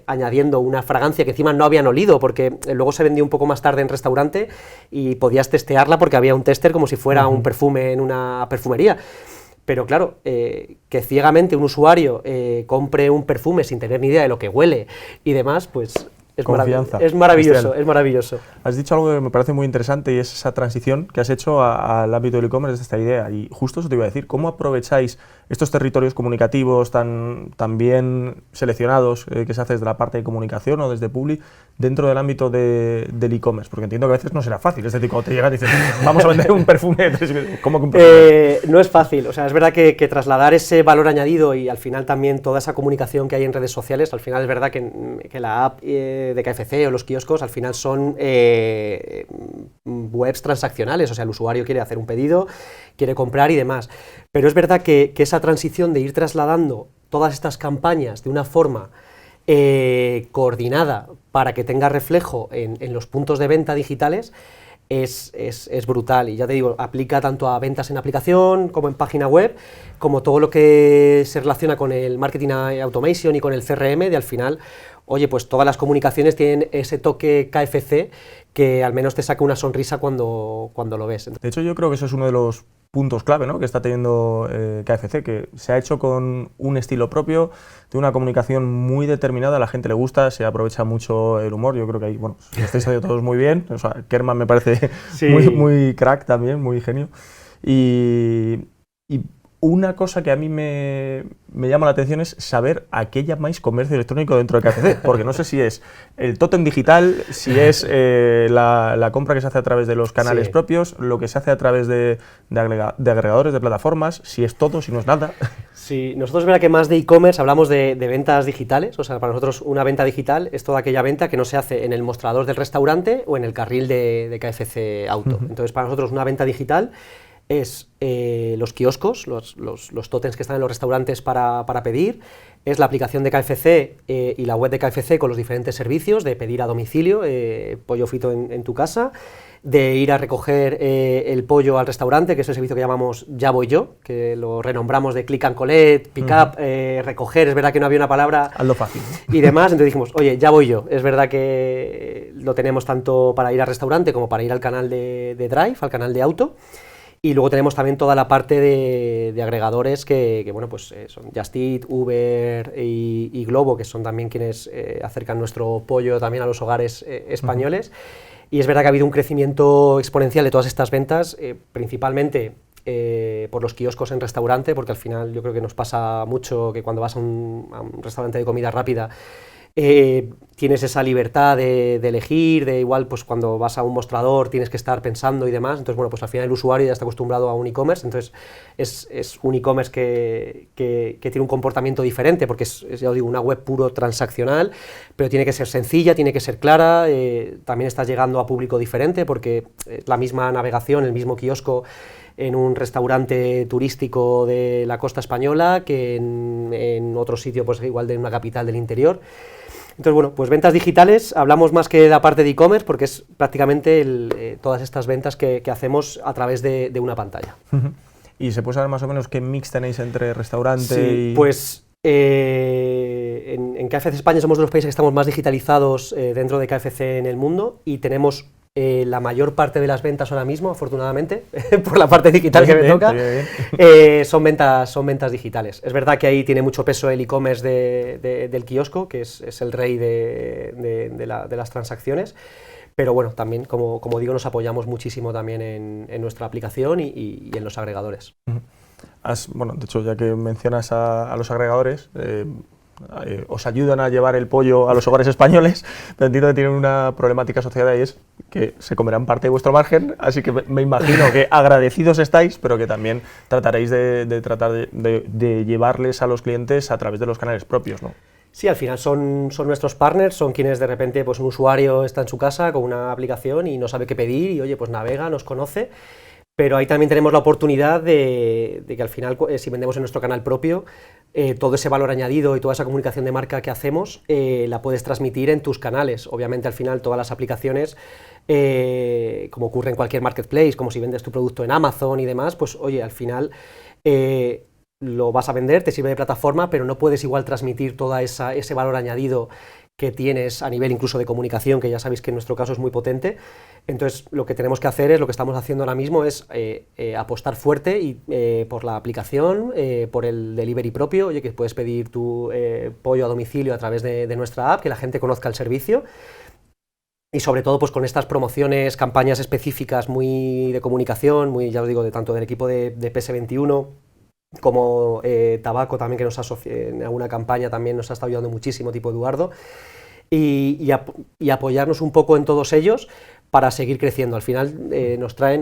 [SPEAKER 3] añadiendo una fragancia que encima no habían olido, porque luego se vendió un poco más tarde en restaurante y podías testearla porque había un tester como si fuera un perfume en una perfumería. Pero claro, que ciegamente un usuario compre un perfume sin tener ni idea de lo que huele y demás, pues es maravilloso, es maravilloso.
[SPEAKER 2] Has dicho algo que me parece muy interesante, y es esa transición que has hecho al ámbito del e-commerce de esta idea. Y justo eso te iba a decir, ¿cómo aprovecháis estos territorios comunicativos tan bien seleccionados que se hace desde la parte de comunicación o desde Publi dentro del ámbito del e-commerce? Porque entiendo que a veces no será fácil. Es decir, cuando te llegan y dices, vamos a vender un perfume, ¿cómo que un perfume?
[SPEAKER 3] No es fácil. O sea, es verdad que trasladar ese valor añadido y al final también toda esa comunicación que hay en redes sociales, al final es verdad que la app de KFC o los kioscos al final son webs transaccionales. O sea, el usuario quiere hacer un pedido, quiere comprar y demás. Pero es verdad que esa transición de ir trasladando todas estas campañas de una forma coordinada para que tenga reflejo en los puntos de venta digitales es brutal. Y ya te digo, aplica tanto a ventas en aplicación como en página web, como todo lo que se relaciona con el marketing automation y con el CRM, de al final, oye, pues todas las comunicaciones tienen ese toque KFC que al menos te saca una sonrisa cuando lo ves.
[SPEAKER 2] De hecho, yo creo que eso es uno de los puntos clave, ¿no?, que está teniendo KFC, que se ha hecho con un estilo propio, de una comunicación muy determinada, a la gente le gusta, se aprovecha mucho el humor. Yo creo que ahí, bueno, lo estáis haciendo todos muy bien. O sea, Kerman me parece sí, muy crack también, muy genio. Y Una cosa que a mí me llama la atención es saber a qué llamáis comercio electrónico dentro de KFC, porque no sé si es el tótem digital, si es la compra que se hace a través de los canales propios, lo que se hace a través de agregadores de plataformas, si es todo, si no es nada.
[SPEAKER 3] Sí, nosotros es verdad que más de e-commerce hablamos de ventas digitales, o sea, para nosotros una venta digital es toda aquella venta que no se hace en el mostrador del restaurante o en el carril de KFC Auto. Entonces, para nosotros una venta digital es los kioscos, los tótems que están en los restaurantes para pedir, es la aplicación de KFC y la web de KFC con los diferentes servicios de pedir a domicilio, pollo frito en tu casa, de ir a recoger el pollo al restaurante, que es el servicio que llamamos Ya Voy Yo, que lo renombramos de click and collect, pick up, recoger, es verdad que no había una palabra...
[SPEAKER 2] Hazlo fácil.
[SPEAKER 3] Y demás, entonces dijimos, oye, Ya Voy Yo, es verdad que lo tenemos tanto para ir al restaurante como para ir al canal de Drive, al canal de Auto. Y luego tenemos también toda la parte de agregadores que bueno, pues son Just Eat, Uber y Globo, que son también quienes acercan nuestro pollo también a los hogares españoles. Y es verdad que ha habido un crecimiento exponencial de todas estas ventas, principalmente por los kioscos en restaurante, porque al final yo creo que nos pasa mucho que cuando vas a un restaurante de comida rápida, tienes esa libertad de elegir, de igual pues cuando vas a un mostrador tienes que estar pensando y demás, entonces bueno, pues al final el usuario ya está acostumbrado a un e-commerce, entonces es un e-commerce que tiene un comportamiento diferente, porque ya os digo, una web puro transaccional, pero tiene que ser sencilla, tiene que ser clara, también estás llegando a público diferente, porque la misma navegación, el mismo kiosco en un restaurante turístico de la costa española que en otro sitio pues igual de una capital del interior. Entonces, bueno, pues ventas digitales, hablamos más que de la parte de e-commerce porque es prácticamente todas estas ventas que hacemos a través de una pantalla.
[SPEAKER 2] ¿Y se puede saber más o menos qué mix tenéis entre restaurante
[SPEAKER 3] y...? Pues en KFC España somos de los países que estamos más digitalizados dentro de KFC en el mundo y tenemos la mayor parte de las ventas ahora mismo, afortunadamente, por la parte digital que me toca, son ventas digitales. Es verdad que ahí tiene mucho peso el e-commerce del kiosco, que es el rey de las transacciones, pero bueno, también, como digo, nos apoyamos muchísimo también en nuestra aplicación y en los agregadores.
[SPEAKER 2] Bueno, de hecho, ya que mencionas a los agregadores, os ayudan a llevar el pollo a los hogares españoles, pero entiendo que tienen una problemática asociada y es que se comerán parte de vuestro margen, así que me imagino que agradecidos estáis, pero que también trataréis de llevarles a los clientes a través de los canales propios, ¿no?
[SPEAKER 3] Sí, al final son nuestros partners, son quienes de repente pues un usuario está en su casa con una aplicación y no sabe qué pedir y oye, pues navega, nos conoce. Pero ahí también tenemos la oportunidad de que al final, si vendemos en nuestro canal propio, todo ese valor añadido y toda esa comunicación de marca que hacemos la puedes transmitir en tus canales. Obviamente al final todas las aplicaciones, como ocurre en cualquier marketplace, como si vendes tu producto en Amazon y demás, pues oye, al final lo vas a vender, te sirve de plataforma, pero no puedes igual transmitir todo ese valor añadido que tienes a nivel incluso de comunicación, que ya sabéis que en nuestro caso es muy potente. Entonces lo que tenemos que hacer es, lo que estamos haciendo ahora mismo es apostar fuerte por la aplicación, por el delivery propio, oye, que puedes pedir tu pollo a domicilio a través de nuestra app, que la gente conozca el servicio. Y sobre todo pues con estas promociones, campañas específicas muy de comunicación, muy, ya os digo, tanto del equipo de PS21, como Tabaco también, que nos en alguna campaña también nos ha estado ayudando muchísimo, tipo Eduardo, y apoyarnos un poco en todos ellos para seguir creciendo. Al final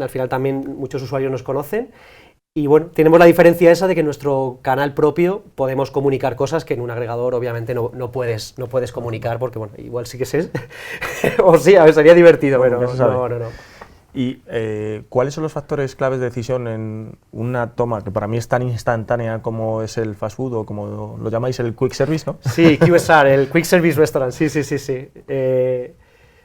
[SPEAKER 3] al final también muchos usuarios nos conocen y bueno, tenemos la diferencia esa de que en nuestro canal propio podemos comunicar cosas que en un agregador obviamente no puedes comunicar, porque bueno, igual sí que sé, o sí, a ver, sería divertido, pero no.
[SPEAKER 2] ¿Y cuáles son los factores claves de decisión en una toma que para mí es tan instantánea como es el fast food o como lo llamáis el quick service, ¿no?
[SPEAKER 3] Sí, QSR, el Quick Service Restaurant, sí.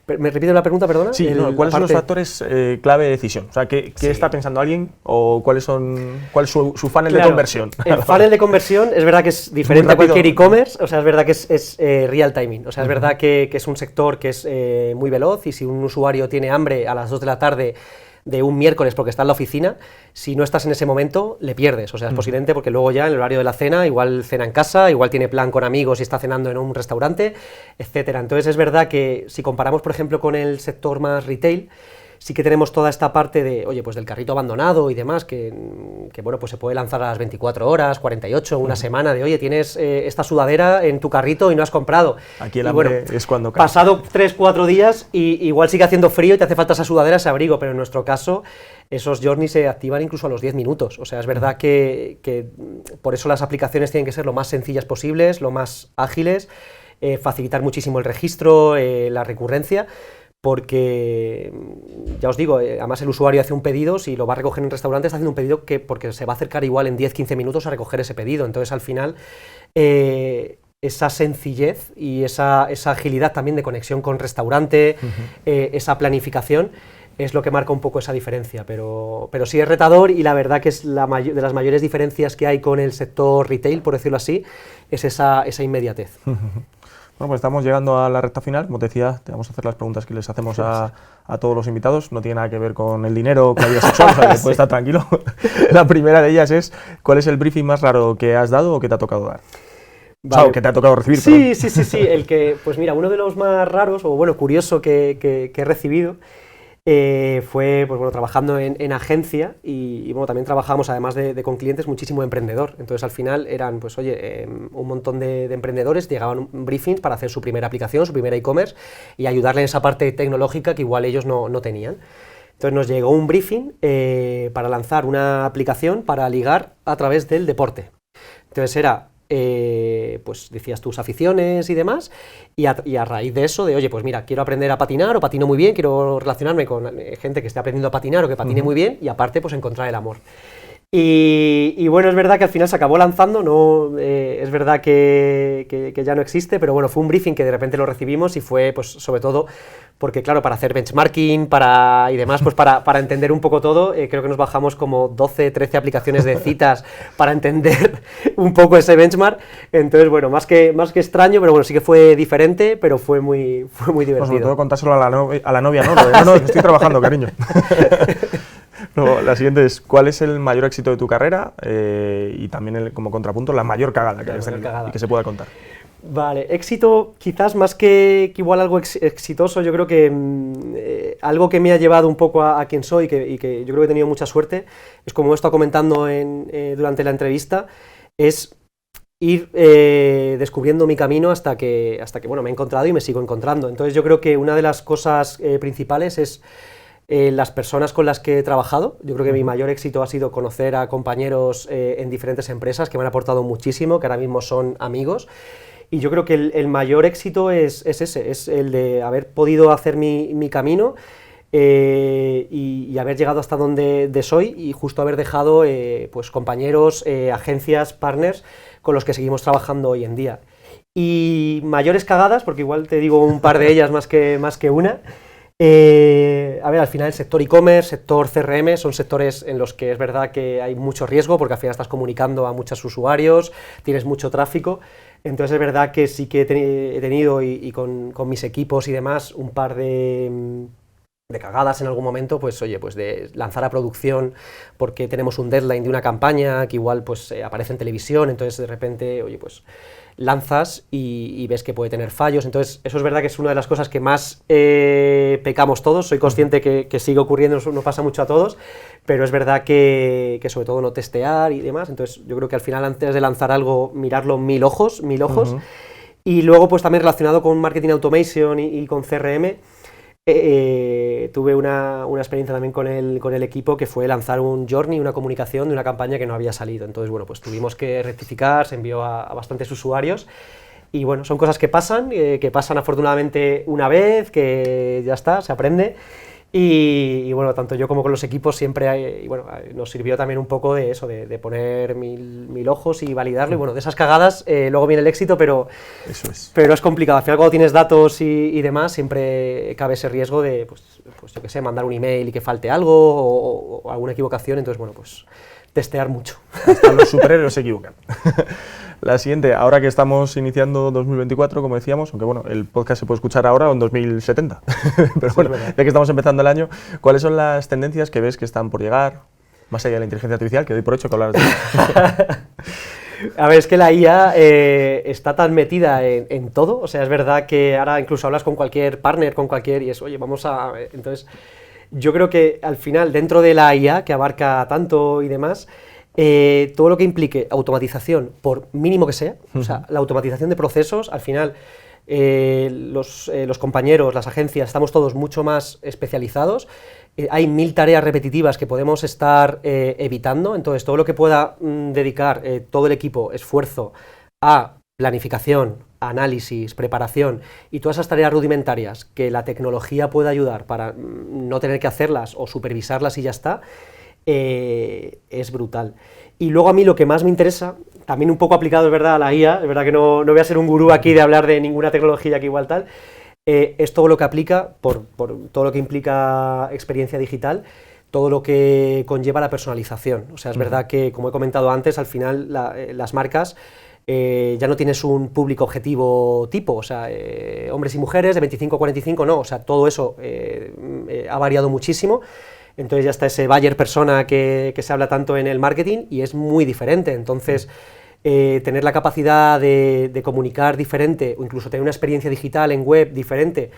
[SPEAKER 3] ¿Me repite la pregunta, perdona?
[SPEAKER 2] Sí, ¿cuáles son los factores clave de decisión? O sea, ¿qué está pensando alguien o cuál es su funnel de conversión?
[SPEAKER 3] El funnel de conversión es verdad que es diferente a cualquier e-commerce, o sea, es verdad que es real timing, o sea, es verdad que es un sector que es muy veloz y si un usuario tiene hambre a las 2 de la tarde de un miércoles porque está en la oficina, si no estás en ese momento, le pierdes. O sea, es posiblemente porque luego ya en el horario de la cena, igual cena en casa, igual tiene plan con amigos y está cenando en un restaurante, etcétera. Entonces es verdad que si comparamos, por ejemplo, con el sector más retail, Sí que tenemos toda esta parte de, oye, pues del carrito abandonado y demás, que bueno, pues se puede lanzar a las 24 horas, 48, una semana, de oye, tienes esta sudadera en tu carrito y no has comprado.
[SPEAKER 2] Aquí el hambre es cuando cae.
[SPEAKER 3] Pasado 3-4 días y igual sigue haciendo frío y te hace falta esa sudadera, ese abrigo, pero en nuestro caso esos journeys se activan incluso a los 10 minutos. O sea, es verdad que por eso las aplicaciones tienen que ser lo más sencillas posibles, lo más ágiles, facilitar muchísimo el registro, la recurrencia, porque, ya os digo, además el usuario hace un pedido, si lo va a recoger en un restaurante, está haciendo un pedido porque se va a acercar igual en 10-15 minutos a recoger ese pedido. Entonces, al final, esa sencillez y esa agilidad también de conexión con restaurante, esa planificación, es lo que marca un poco esa diferencia, pero sí es retador, y la verdad que es de las mayores diferencias que hay con el sector retail, por decirlo así, es esa inmediatez.
[SPEAKER 2] Bueno, pues estamos llegando a la recta final. Como te decía, te vamos a hacer las preguntas que les hacemos a todos los invitados. No tiene nada que ver con el dinero o con la vida sexual, o sea, que puedes estar tranquilo. La primera de ellas es, ¿cuál es el briefing más raro que has dado o que te ha tocado dar? Vale. O sea, que te ha tocado recibir.
[SPEAKER 3] Sí. El que, pues mira, uno de los más raros, o bueno, curioso que he recibido, fue pues bueno, trabajando en agencia y bueno, también trabajamos, además de con clientes, muchísimo emprendedor. Entonces al final eran, pues oye, un montón de emprendedores llegaban briefings para hacer su primera aplicación, su primer e-commerce, y ayudarle en esa parte tecnológica que igual ellos no tenían. Entonces nos llegó un briefing para lanzar una aplicación para ligar a través del deporte. Entonces era, pues decías tus aficiones y demás, y a raíz de eso, de oye, pues mira, quiero aprender a patinar, o patino muy bien, quiero relacionarme con gente que esté aprendiendo a patinar o que patine muy bien, y aparte pues encontrar el amor. Y bueno, es verdad que al final se acabó lanzando, no, es verdad que ya no existe, pero bueno, fue un briefing que de repente lo recibimos y fue pues sobre todo porque claro, para hacer benchmarking y demás, pues para entender un poco todo, creo que nos bajamos como 12-13 aplicaciones de citas para entender un poco ese benchmark. Entonces bueno, más que extraño, pero bueno, sí que fue diferente, pero fue muy divertido.
[SPEAKER 2] Pues sobre todo contárselo a la novia, ¿no? Porque, no, estoy trabajando, cariño. Luego, la siguiente es, ¿cuál es el mayor éxito de tu carrera? Y también, como contrapunto, la mayor cagada que hayas tenido y que se pueda contar.
[SPEAKER 3] Vale, éxito quizás más que igual algo exitoso, yo creo que algo que me ha llevado un poco a quien soy y que yo creo que he tenido mucha suerte, es como he estado comentando durante la entrevista, es ir descubriendo mi camino hasta que bueno, me he encontrado y me sigo encontrando. Entonces yo creo que una de las cosas principales es las personas con las que he trabajado. Yo creo que mi mayor éxito ha sido conocer a compañeros en diferentes empresas que me han aportado muchísimo, que ahora mismo son amigos. Y yo creo que el mayor éxito es ese, es el de haber podido hacer mi camino y haber llegado hasta donde soy, y justo haber dejado pues compañeros, agencias, partners con los que seguimos trabajando hoy en día. Y mayores cagadas, porque igual te digo un par de ellas más que una. A ver, al final el sector e-commerce, sector CRM, son sectores en los que es verdad que hay mucho riesgo, porque al final estás comunicando a muchos usuarios, tienes mucho tráfico. Entonces es verdad que sí que he tenido, y con mis equipos y demás, un par de cagadas en algún momento, pues oye, pues de lanzar a producción porque tenemos un deadline de una campaña que igual pues aparece en televisión, entonces de repente, oye, pues lanzas y ves que puede tener fallos. Entonces eso es verdad que es una de las cosas que más pecamos todos. Soy consciente que sigue ocurriendo, no pasa mucho a todos, pero es verdad que sobre todo no testear y demás. Entonces yo creo que al final, antes de lanzar algo, mirarlo mil ojos. Y luego pues también relacionado con marketing automation y con CRM, tuve una experiencia también con el equipo, que fue lanzar un journey, una comunicación de una campaña que no había salido. Entonces, bueno, pues tuvimos que rectificar, se envió a bastantes usuarios, y bueno, son cosas que pasan afortunadamente una vez, que ya está, se aprende. Y bueno, tanto yo como con los equipos siempre nos sirvió también un poco de eso, de poner mil ojos y validarlo. Y bueno, de esas cagadas luego viene el éxito, pero es complicado. Al final, cuando tienes datos y demás, siempre cabe ese riesgo de, pues yo qué sé, mandar un email y que falte algo o alguna equivocación. Entonces, bueno, pues testear mucho.
[SPEAKER 2] Hasta los superhéroes se equivocan. La siguiente, ahora que estamos iniciando 2024, como decíamos, aunque bueno, el podcast se puede escuchar ahora o en 2070, pero bueno, ya que estamos empezando el año, ¿cuáles son las tendencias que ves que están por llegar, más allá de la inteligencia artificial, que doy por hecho que hablar de
[SPEAKER 3] A ver, es que la IA está tan metida en todo, o sea, es verdad que ahora incluso hablas con cualquier partner, y es, oye, vamos a... Entonces, Yo creo que al final, dentro de la IA, que abarca tanto y demás, todo lo que implique automatización, por mínimo que sea, o sea, la automatización de procesos, al final los compañeros, las agencias, estamos todos mucho más especializados, hay 1000 tareas repetitivas que podemos estar evitando, entonces todo lo que pueda dedicar todo el equipo, esfuerzo a planificación, análisis, preparación y todas esas tareas rudimentarias que la tecnología puede ayudar para no tener que hacerlas o supervisarlas y ya está, es brutal. Y luego a mí lo que más me interesa, también un poco aplicado, es verdad, a la IA, es verdad que no voy a ser un gurú aquí de hablar de ninguna tecnología que igual tal, es todo lo que aplica, por todo lo que implica experiencia digital, todo lo que conlleva la personalización. O sea, es verdad que, como he comentado antes, al final las marcas ya no tienes un público objetivo tipo, o sea, hombres y mujeres de 25 a 45, no, o sea, todo eso ha variado muchísimo. Entonces ya está ese buyer persona que se habla tanto en el marketing y es muy diferente. Entonces, tener la capacidad de comunicar diferente o incluso tener una experiencia digital en web diferente,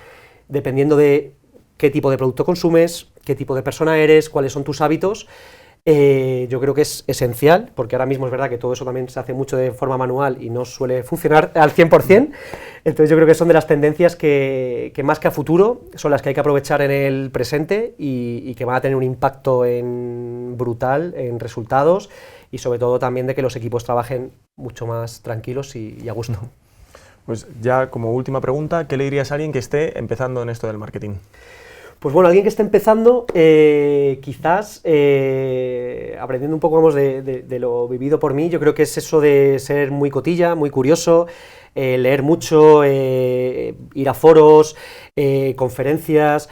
[SPEAKER 3] dependiendo de qué tipo de producto consumes, qué tipo de persona eres, cuáles son tus hábitos, yo creo que es esencial, porque ahora mismo es verdad que todo eso también se hace mucho de forma manual y no suele funcionar al 100%, entonces yo creo que son de las tendencias que más que a futuro son las que hay que aprovechar en el presente y que van a tener un impacto brutal en resultados y sobre todo también de que los equipos trabajen mucho más tranquilos y a gusto.
[SPEAKER 2] Pues ya como última pregunta, ¿qué le dirías a alguien que esté empezando en esto del marketing?
[SPEAKER 3] Pues bueno, alguien que esté empezando, quizás aprendiendo un poco de lo vivido por mí, yo creo que es eso de ser muy cotilla, muy curioso, leer mucho, ir a foros, conferencias.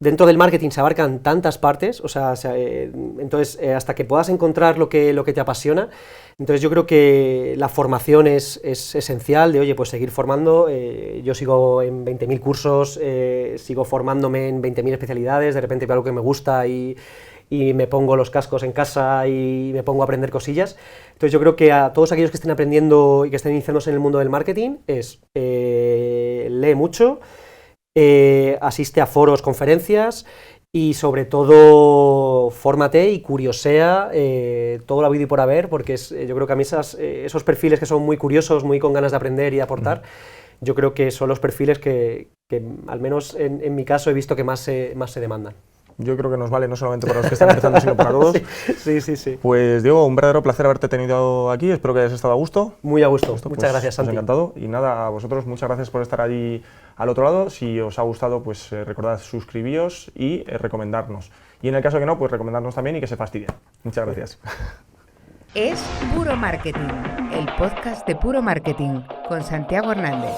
[SPEAKER 3] Dentro del marketing se abarcan tantas partes, o sea, entonces hasta que puedas encontrar lo que te apasiona, entonces yo creo que la formación es esencial, de oye, pues seguir formando, yo sigo en 20.000 cursos, sigo formándome en 20.000 especialidades, de repente veo algo que me gusta y me pongo los cascos en casa y me pongo a aprender cosillas. Entonces yo creo que a todos aquellos que estén aprendiendo y que estén iniciándose en el mundo del marketing lee mucho, asiste a foros, conferencias y sobre todo fórmate y curiosea todo lo habido y por haber, porque yo creo que a mí esos perfiles que son muy curiosos, muy con ganas de aprender y de aportar, yo creo que son los perfiles que al menos en mi caso he visto que más se demandan.
[SPEAKER 2] Yo creo que nos vale no solamente para los que están empezando, sino para todos.
[SPEAKER 3] Sí.
[SPEAKER 2] Pues Diego, un verdadero placer haberte tenido aquí, espero que hayas estado a gusto.
[SPEAKER 3] Muy a gusto, muchas gracias, Santi.
[SPEAKER 2] Encantado. Y nada, a vosotros muchas gracias por estar allí al otro lado. Si os ha gustado, pues recordad suscribíos y recomendarnos. Y en el caso que no, pues recomendarnos también y que se fastidien. Muchas gracias.
[SPEAKER 1] Es Puro Marketing, el podcast de Puro Marketing, con Santiago Hernández.